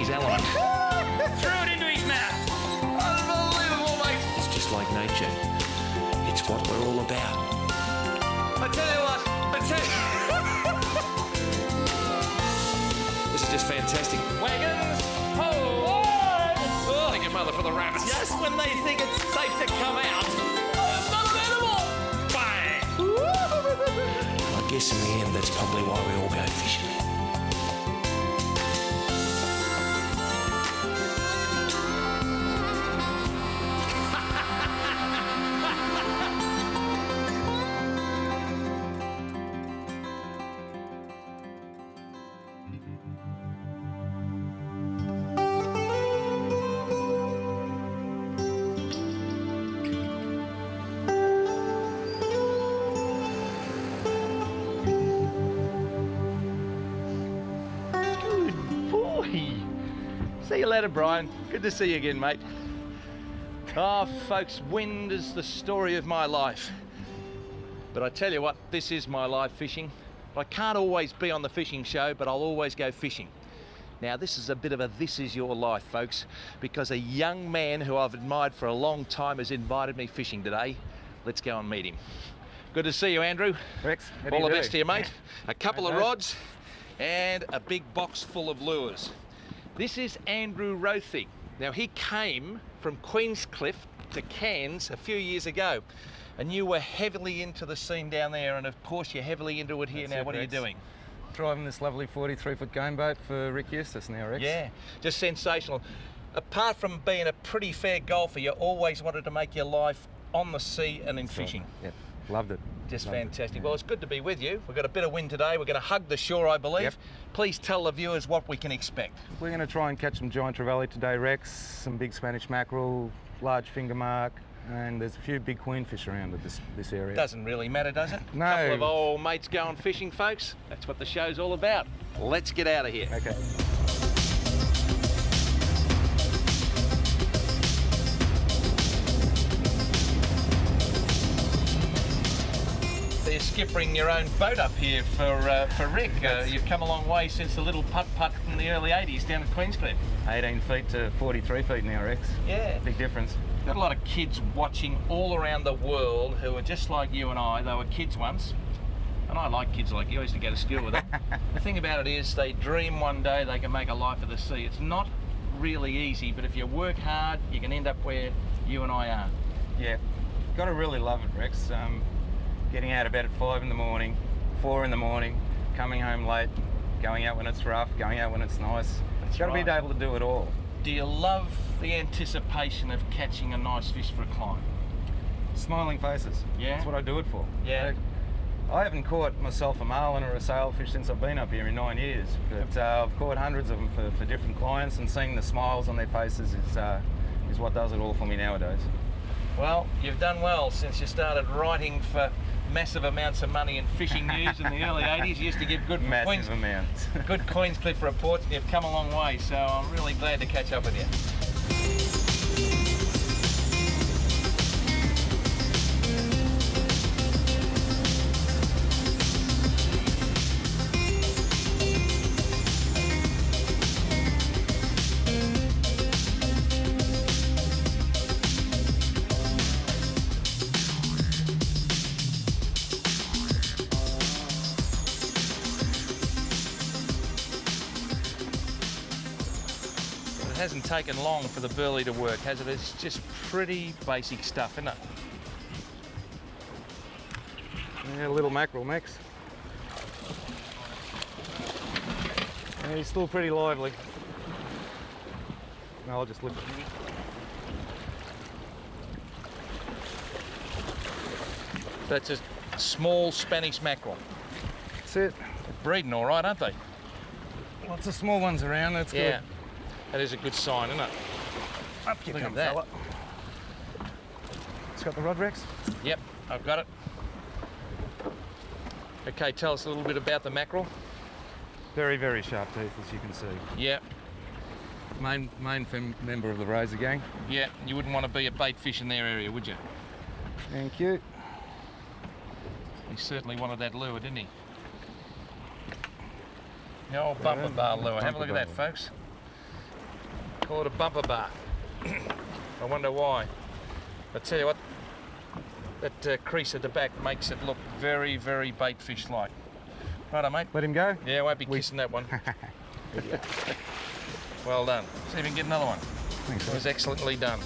his element. Threw it into his mouth. Unbelievable, mate. It's just like nature. It's what we're all about. I tell you what, This is just fantastic. Wagons, ho! Oh, thank your mother for the rabbits. Just when they think it's safe to come out. Unbelievable! Bang! I guess in the end, that's probably why we all go fishing. See you later, Brian. Good to see you again, mate. Oh, folks, wind is the story of my life. But I tell you what, this is my life fishing. I can't always be on the fishing show, but I'll always go fishing. Now, this is a bit of a this is your life, folks, because a young man who I've admired for a long time has invited me fishing today. Let's go and meet him. Good to see you, Andrew. Rex, how do All you the do? best to you, mate. A couple of Okay. rods and a big box full of lures. This is Andrew Rothy. Now, he came from Queenscliff to Cairns a few years ago, and you were heavily into the scene down there, and of course you're heavily into it here That's now. it, What are you Rex. doing? Driving this lovely 43-foot game boat for Rick Eustace now, Rex. Yeah, just sensational. Apart from being a pretty fair golfer, you always wanted to make your life on the sea and in fishing. Yep, loved it. Just Loved it, fantastic. yeah. Well, it's good to be with you. We've got a bit of wind today. We're going to hug the shore, I believe. Yep. Please tell the viewers what we can expect. We're going to try and catch some giant trevally today, Rex, some big Spanish mackerel, large finger mark, and there's a few big queenfish around at this area. Doesn't really matter, does it? No. Couple of old mates going fishing, folks. That's what the show's all about. Let's get out of here. Okay. You're skippering your own boat up here for Rick. You've come a long way since the little putt-putt from the early 80s down at Queenscliff. 18 feet to 43 feet now, Rex. Yeah. Big difference. Got a lot of kids watching all around the world who are just like you and I. They were kids once, and I like kids like you. I used to go to school with them. The thing about it is they dream one day they can make a life of the sea. It's not really easy, but if you work hard, you can end up where you and I are. Yeah. Got to really love it, Rex. Getting out of bed at 5 in the morning, 4 in the morning, coming home late, going out when it's rough, going out when it's nice. That's Got to right. be able to do it all. Do you love the anticipation of catching a nice fish for a client? Smiling faces. Yeah? That's what I do it for. Yeah. I haven't caught myself a marlin or a sailfish since I've been up here in 9 years, but I've caught hundreds of them for different clients, and seeing the smiles on their faces is what does it all for me nowadays. Well, you've done well since you started writing for massive amounts of money in fishing news in the early 80s. You used to give good Massive amounts. good Queenscliff reports, and you've come a long way, so I'm really glad to catch up with you. It hasn't taken long for the burley to work, has it? It's just pretty basic stuff, isn't it? Yeah, little mackerel mix. Yeah, he's still pretty lively. No, I'll just lift it. That's a small Spanish mackerel. That's it. Breeding all right, aren't they? Lots of small ones around, that's Yeah. good. That is a good sign, isn't it? Up you Look come, at that. fella. It's got the rod, Rex? Yep, I've got it. Okay, tell us a little bit about the mackerel. Very, very sharp teeth, as you can see. Yeah, Main member of the Razor Gang. yeah, you wouldn't want to be a bait fish in their area, would you? Thank you. He certainly wanted that lure, didn't he? The old bumper bar lure. Have a look at that, Bumper bar. folks. Call it a bumper bar. I wonder why. I tell you what, that crease at the back makes it look very, very baitfish-like. Righto, mate. Let him go? Yeah, I won't be kissing that one. Well done. See if we can get another one. Thanks, It was excellently done.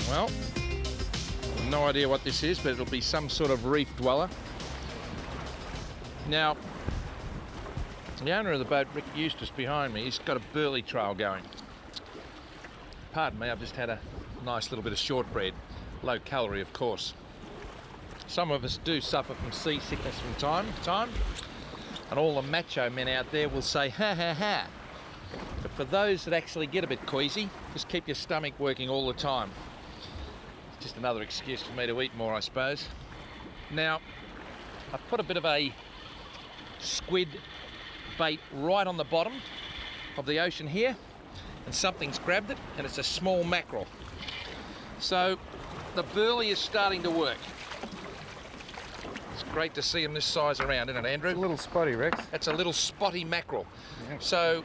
Well, no idea what this is, but it'll be some sort of reef dweller. Now, the owner of the boat, Rick Eustace, behind me, he's got a burley trail going. Pardon me, I've just had a nice little bit of shortbread. Low calorie, of course. Some of us do suffer from seasickness from time to time, and all the macho men out there will say, ha ha ha. But for those that actually get a bit queasy, just keep your stomach working all the time. It's just another excuse for me to eat more, I suppose. Now, I've put a bit of a squid bait right on the bottom of the ocean here, and something's grabbed it, and it's a small mackerel. So the burley is starting to work. It's great to see them this size around, isn't it, Andrew? It's a little spotty, Rex. That's a little spotty mackerel. Yeah. So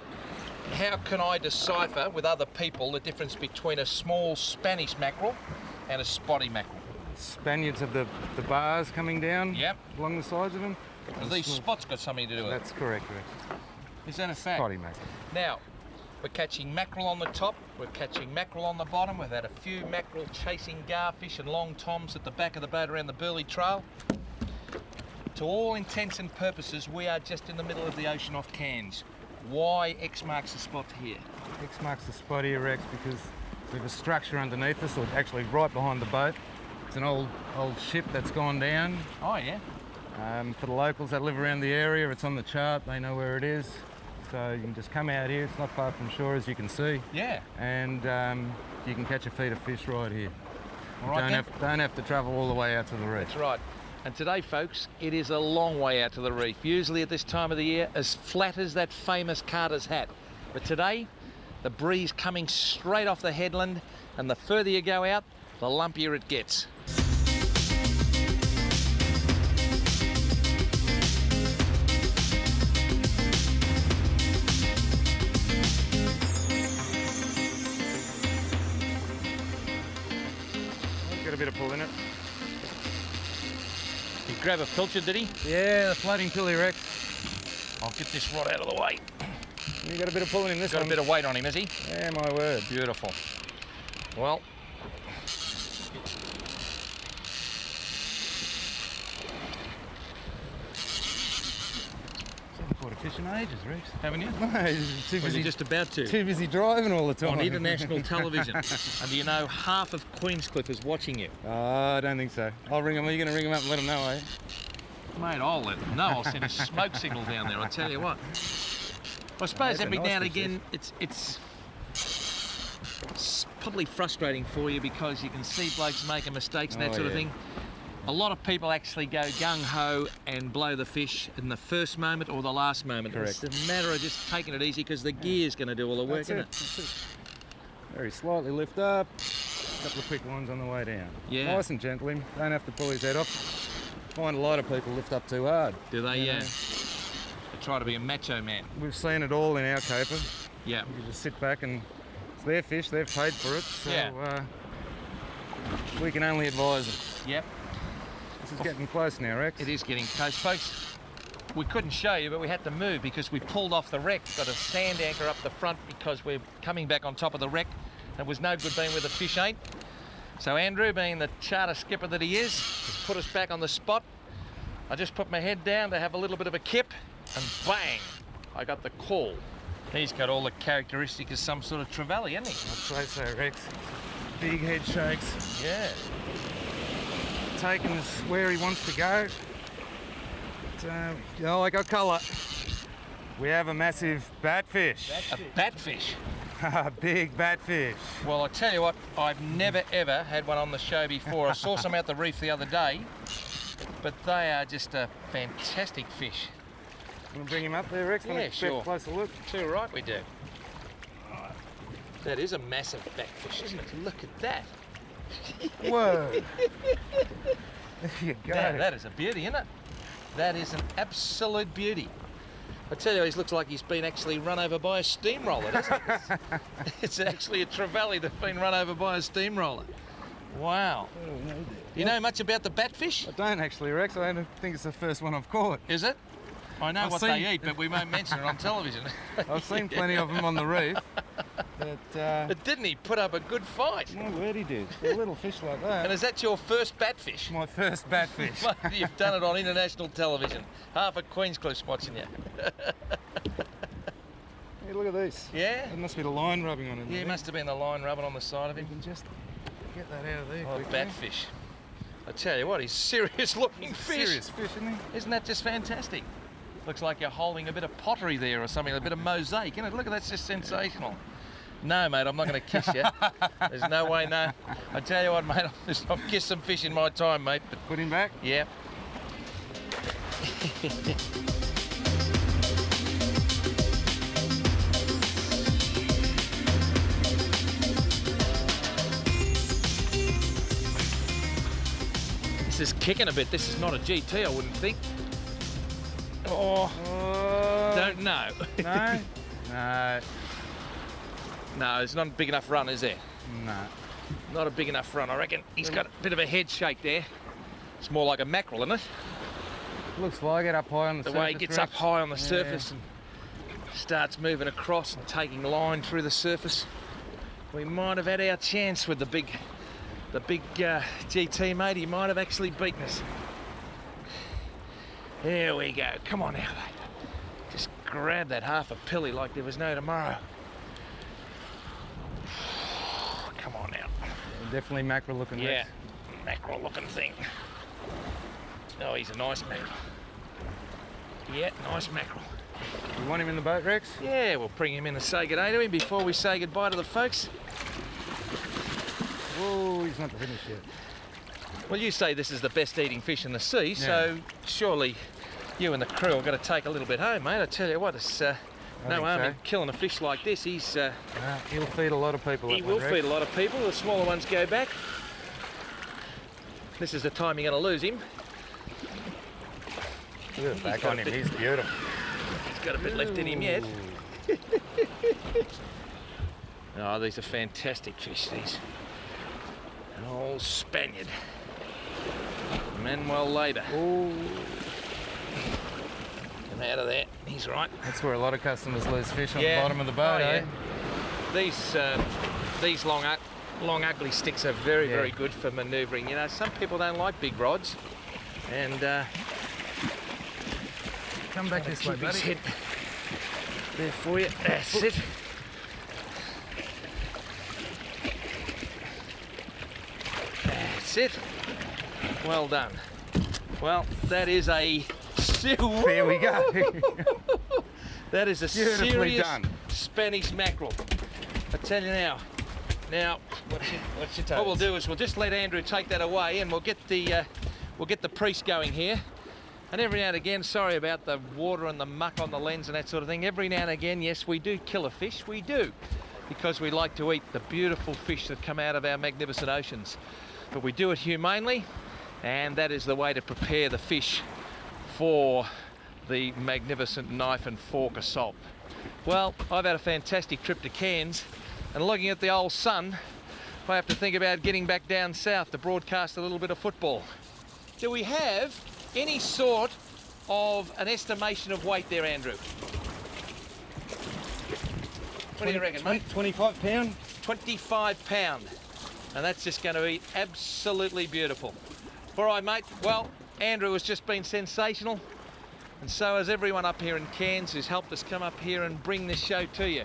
how can I decipher with other people the difference between a small Spanish mackerel and a spotty mackerel? Spaniards have the bars coming down Yep. along the sides of them. Have these spots got something to do with it? That's correct, Rex. Is that a fact? Spotty mackerel. Now, we're catching mackerel on the top, we're catching mackerel on the bottom, we've had a few mackerel chasing garfish and long toms at the back of the boat around the burley trail. To all intents and purposes, we are just in the middle of the ocean off Cairns. Why X marks the spot here? X marks the spot here, Rex, because we have a structure underneath us, or actually right behind the boat. It's an old ship that's gone down. Oh yeah? For the locals that live around the area, it's on the chart, they know where it is. So you can just come out here, it's not far from shore as you can see. Yeah. And you can catch a feed of fish right here. All right, then. Don't have to travel all the way out to the reef. That's right. And today, folks, it is a long way out to the reef. Usually at this time of the year, as flat as that famous Carter's hat. But today, the breeze coming straight off the headland, and the further you go out, the lumpier it gets. Got a bit of pull in it. He grabbed a pilcher, did he? Yeah, the floating pilly, Rex. I'll get this rod out of the way. You got a bit of pulling in this Got one. a bit of weight on him, has he? Yeah, my word. Beautiful. Well, Haven't caught a fish in ages, Rex. haven't you? No, he's too Well, busy. you're just about to. Too busy driving all the time. On international television. And do you know half of Queenscliff is watching you? Oh, I don't think so. I'll ring him. Are you going to ring him up and let him know, eh? Mate, I'll let them know. I'll send a smoke signal down there, I'll tell you what. I suppose that's a every nice now and fish, again it's probably frustrating for you because you can see blokes making mistakes and that Oh, sort of yeah. thing. A lot of people actually go gung-ho and blow the fish in the first moment or the last moment. Correct. It's a matter of just taking it easy because the gear's going to do all the work, That's isn't it. it? That's it. Very slightly lift up. A couple of quick ones on the way down. Yeah. Nice and gentle him. Don't have to pull his head off. Find a lot of people lift up too hard. Do they? You Yeah. know. They try to be a macho man. We've seen it all in our caper. Yeah. You just sit back and it's their fish. They've paid for it. So Yeah. we can only advise them. Yep. This is getting close now, Rex. It is getting close, folks. We couldn't show you, but we had to move because we pulled off the wreck. Got a sand anchor up the front because we're coming back on top of the wreck. It was no good being where the fish ain't. So Andrew, being the charter skipper that he is, has put us back on the spot. I just put my head down to have a little bit of a kip, and bang, I got the call. He's got all the characteristics of some sort of trevally, hasn't he? I'd say so, Rex. Big head shakes. Yeah. Taking us where he wants to go. But, I got colour. We have a massive batfish. A batfish. A big batfish. Well, I tell you what, I've never ever had one on the show before. I saw some out the reef the other day, but they are just a fantastic fish. Want to bring him up there, Rex? Yeah, Let me get sure. a closer look. Too right we do. That is a massive batfish, isn't it? Look at that. Whoa! There you go. That is a beauty, isn't it? That is an absolute beauty. I tell you, he looks like he's been actually run over by a steamroller, doesn't it? It's actually a trevally that's been run over by a steamroller. Wow. You know much about the batfish? I don't actually, Rex. I don't think it's the first one I've caught. Is it? I know I've what seen- they eat, but we won't mention it on television. I've seen plenty of them on the reef. But, But didn't he put up a good fight? my word, he did. For a little fish like that. And is that your first batfish? My first batfish. Mate, you've done it on international television. Half of Queenscliff's watching you. Hey, look at this. Yeah? It must be the line rubbing on it. Yeah, it must have been the line rubbing on the side of You him. can just get that out of there. Oh, quickly. batfish. I tell you what, he's serious looking fish. Serious fish, isn't he? Isn't that just fantastic? Looks like you're holding a bit of pottery there or something, a bit of mosaic, isn't it? Look at that, that's just sensational. No, mate, I'm not going to kiss you. There's no way, no. I tell you what, mate, I've kissed some fish in my time, mate, but Put him back. yeah. This is kicking a bit. This is not a GT, I wouldn't think. Oh, don't know. No? No. No, it's not a big enough run, is there? No. Not a big enough run. I reckon he's got a bit of a head shake there. It's more like a mackerel, isn't it? Looks like it up high on the The surface. way he gets up Rex. high on the surface and starts moving across and taking line through the surface. We might have had our chance with the big GT, mate. He might have actually beaten us. There we go. Come on now, mate. Just grab that half a pilly like there was no tomorrow. Come on now. Definitely mackerel looking. Yeah, Rex. mackerel looking thing. Oh, he's a nice mackerel. Yeah, nice mackerel. You want him in the boat, Rex? Yeah, we'll bring him in and say good day to him before we say goodbye to the folks. Whoa, he's not finished yet. Well, you say this is the best eating fish in the sea, so surely you and the crew are going to take a little bit home, mate. I tell you what, it's no think harm so. in killing a fish like this. He'll Feed a lot of people. he that will one, Rex. feed a lot of people. The smaller ones go back. This is the time you're going to lose him. Look at the back got on a him. bit- He's beautiful. He's got a bit left in him yet. Oh, these are fantastic fish, these. An old Spaniard. Manuel Labour. Oh, Come out of there. He's right. that's where a lot of customers lose fish on Yeah. the bottom of the boat, Oh, eh? yeah. These long ugly sticks are very, Yeah. very good for manoeuvring. You know, some people don't like big rods, and Come back this way, keep his buddy. head there for you. That's it. That's it. Well done. Well, that is a There we go. That is a Beautifully serious done. Spanish mackerel. I tell you now. Now, what we'll do is we'll just let Andrew take that away, and we'll get the priest going here. And every now and again, sorry about the water and the muck on the lens and that sort of thing. Every now and again, yes, we do kill a fish. We do, because we like to eat the beautiful fish that come out of our magnificent oceans. But we do it humanely, and that is the way to prepare the fish for the magnificent knife and fork assault. Well, I've had a fantastic trip to Cairns, and looking at the old sun, I have to think about getting back down south to broadcast a little bit of football. Do we have any sort of an estimation of weight there, Andrew? What do you reckon, mate? 25 pound. 25 pound. And that's just going to be absolutely beautiful. All right, mate. Well, Andrew has just been sensational. And so has everyone up here in Cairns who's helped us come up here and bring this show to you.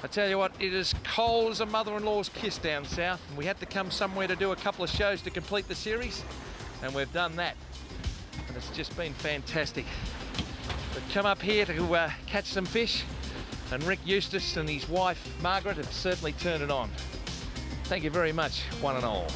I tell you what, it is cold as a mother-in-law's kiss down south. And we had to come somewhere to do a couple of shows to complete the series. And we've done that. And it's just been fantastic. We've come up here to catch some fish. And Rick Eustace and his wife, Margaret, have certainly turned it on. Thank you very much, one and all.